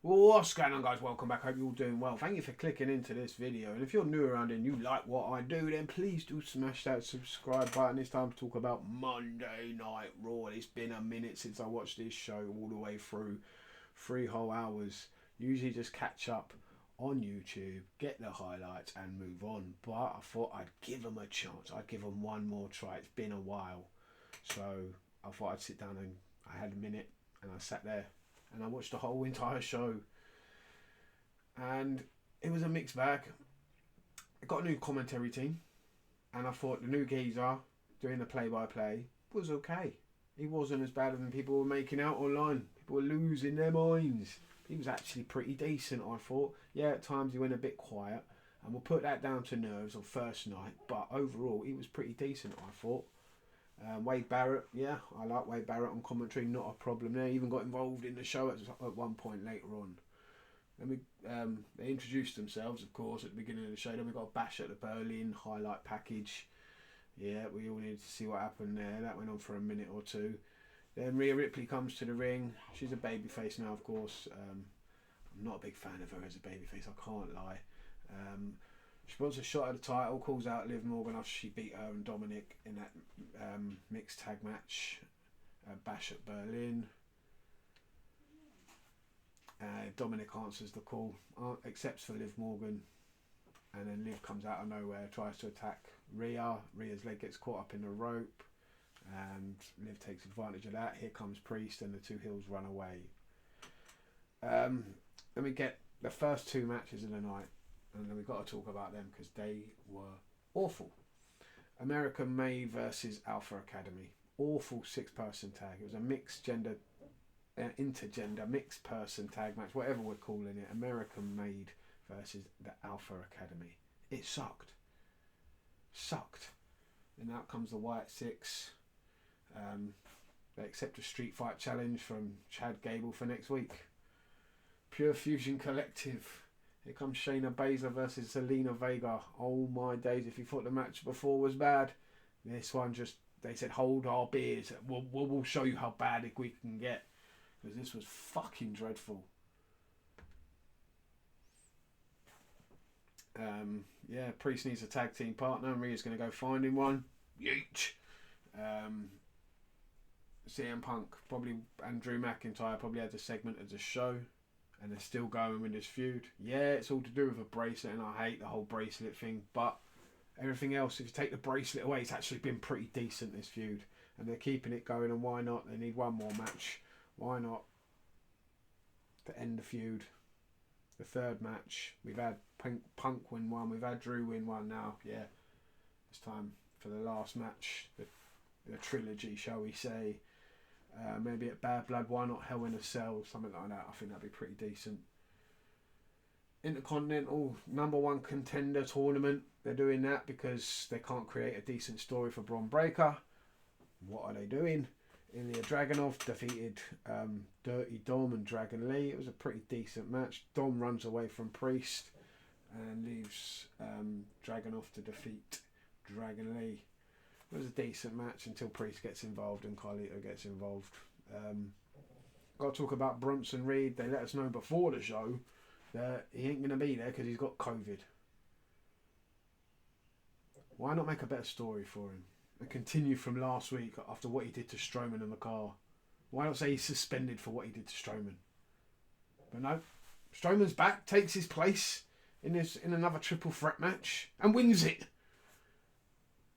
What's going on, guys? Welcome back. Hope you're all doing well. Thank you for clicking into this video. And if you're new around and you like what I do, then please do smash that subscribe button. It's time to talk about Monday Night Raw. It's been a minute since I watched this show all the way through 3 whole hours. Usually just catch up on YouTube, get the highlights and move on. But I thought I'd give them a chance. I'd give them one more try. It's been a while. So I thought I'd sit down and I had a minute and I sat there and I watched the whole entire show, and it was a mixed bag. I got a new commentary team, and I thought the new geezer doing the play-by-play was okay. He wasn't as bad as people were making out online. People were losing their minds. He was actually pretty decent, I thought. Yeah, at times he went a bit quiet, and we'll put that down to nerves on first night, but overall he was pretty decent, I thought. Wade Barrett, yeah, I like Wade Barrett on commentary, not a problem there. He even got involved in the show at one point later on. Then they introduced themselves, of course, at the beginning of the show. Then we got a bash at the Berlin highlight package. Yeah, we all needed to see what happened there. That went on for a minute or two. Then Rhea Ripley comes to the ring. She's a babyface now, of course. I'm not a big fan of her as a babyface, I can't lie. She wants a shot at the title, calls out Liv Morgan after she beat her and Dominic in that mixed tag match, Bash at Berlin. Dominic answers the call, accepts for Liv Morgan, and then Liv comes out of nowhere, tries to attack Rhea. Rhea's leg gets caught up in the rope, and Liv takes advantage of that. Here comes Priest, and the two heels run away. Then we get the first two matches of the night. And then we've got to talk about them because they were awful. American Made versus Alpha Academy. Awful 6-person tag. It was a mixed gender, intergender, mixed person tag match, whatever we're calling it. American Made versus the Alpha Academy. It sucked. And out comes the Wyatt Six. They accept a street fight challenge from Made Gable for next week. Pure Fusion Collective. Here comes Shayna Baszler versus Zelina Vega. Oh my days, if you thought the match before was bad, this one just, they said hold our beers. We'll show you how bad we can get. Because this was fucking dreadful. Yeah, Priest needs a tag team partner and Rhea's going to go find him one. Yeet. CM Punk probably and Drew McIntyre probably had the segment of the show. And they're still going with this feud. Yeah, it's all to do with a bracelet, and I hate the whole bracelet thing. But everything else, if you take the bracelet away, it's actually been pretty decent, this feud. And they're keeping it going, and why not? They need one more match. Why not? To end the feud. The third match. We've had Punk win one. We've had Drew win one now. Yeah. It's time for the last match. The trilogy, shall we say. Maybe at Bad Blood, why not Hell in a Cell, something like that. I think that'd be pretty decent. Intercontinental #1 contender tournament. They're doing that because they can't create a decent story for Braun Breaker. What are they doing? Ilya Dragunov defeated Dirty Dom and Dragon Lee. It was a pretty decent match. Dom runs away from Priest and leaves Dragunov to defeat Dragon Lee. It was a decent match until Priest gets involved and Carlito gets involved. Got to talk about Bronson Reed. They let us know before the show that he ain't going to be there because he's got COVID. Why not make a better story for him and continue from last week after what he did to Strowman in the car? Why not say he's suspended for what he did to Strowman? But no, Strowman's back, takes his place in another triple threat match and wins it.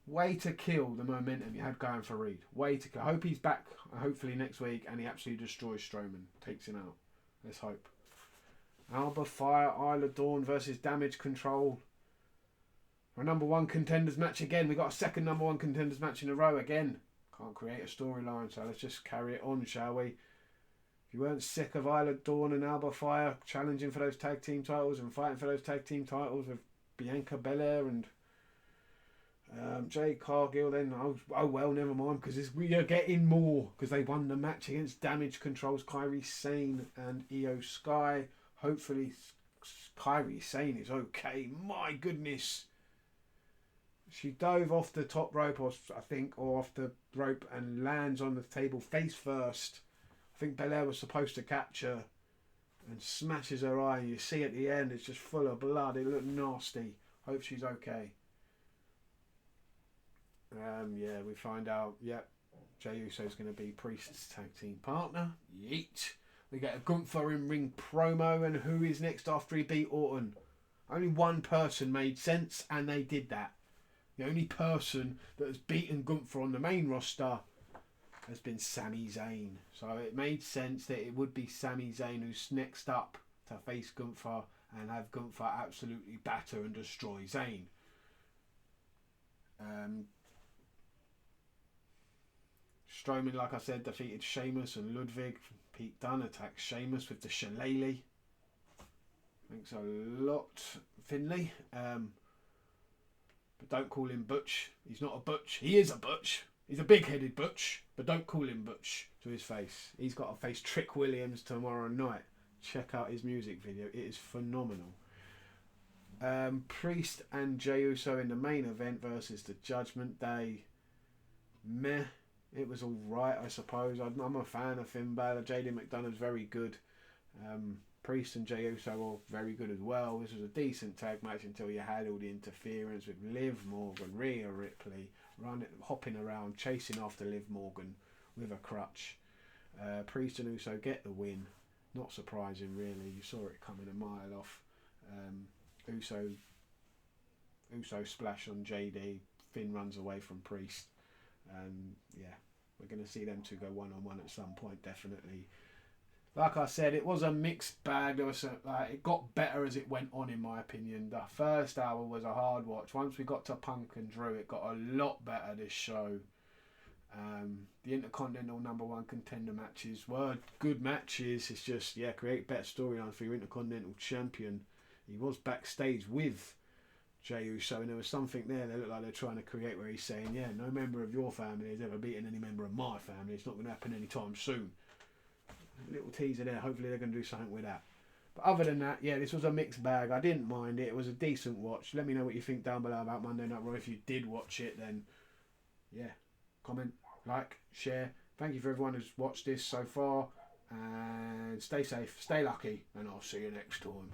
Way to kill the momentum you had going for Reed. Way to kill. I hope he's back, hopefully next week, and he absolutely destroys Strowman. Takes him out. Let's hope. Alba Fire, Isla Dawn versus Damage Control. Our #1 contenders match again. We got a second #1 contenders match in a row again. Can't create a storyline, so let's just carry it on, shall we? If you weren't sick of Isla Dawn and Alba Fire challenging for those tag team titles and fighting for those tag team titles with Bianca Belair and Jay Cargill, then oh well, never mind, because we are getting more, because they won the match against Damage Control's Kairi Sane and Io Sky. Hopefully Kairi Sane is okay. My goodness, she dove off the top rope, or off the rope, and lands on the table face first. I think Belair was supposed to catch her, and smashes her eye, and you see at the end it's just full of blood. It looked nasty. Hope she's okay. Yeah, we find out, yep, Jey Uso's going to be Priest's tag team partner. Yeet. We get a Gunther in ring promo, and who is next after he beat Orton? Only one person made sense, and they did that. The only person that has beaten Gunther on the main roster has been Sami Zayn. So it made sense that it would be Sami Zayn who's next up to face Gunther and have Gunther absolutely batter and destroy Zayn. Strowman, like I said, defeated Sheamus and Ludwig. Pete Dunne attacked Sheamus with the shillelagh. Thanks a lot, Finlay. But don't call him Butch. He's not a Butch. He is a Butch. He's a big-headed Butch. But don't call him Butch to his face. He's got to face Trick Williams tomorrow night. Check out his music video. It is phenomenal. Priest and Jey Uso in the main event versus the Judgment Day. Meh. It was alright, I suppose. I'm a fan of Finn Balor. JD McDonough's very good. Priest and Jey Uso were very good as well. This was a decent tag match until you had all the interference with Liv Morgan, Rhea Ripley, hopping around, chasing after Liv Morgan with a crutch. Priest and Uso get the win. Not surprising, really. You saw it coming a mile off. Uso splash on JD. Finn runs away from Priest. Yeah, we're going to see them two go one-on-one at some point, definitely. Like I said, it was a mixed bag. It got better as it went on, in my opinion. The first hour was a hard watch. Once we got to Punk and Drew, it got a lot better, this show. The Intercontinental #1 contender matches were good matches. It's just, yeah, create better storylines for your Intercontinental champion. He was backstage with Jey Uso, and there was something there that looked like they're trying to create where he's saying, yeah, no member of your family has ever beaten any member of my family. It's not going to happen anytime soon. A little teaser there. Hopefully they're going to do something with that. But other than that, yeah, this was a mixed bag. I didn't mind it. It was a decent watch. Let me know what you think down below about Monday Night Raw. If you did watch it, then yeah, comment, like, share. Thank you for everyone who's watched this so far. And stay safe, stay lucky, and I'll see you next time.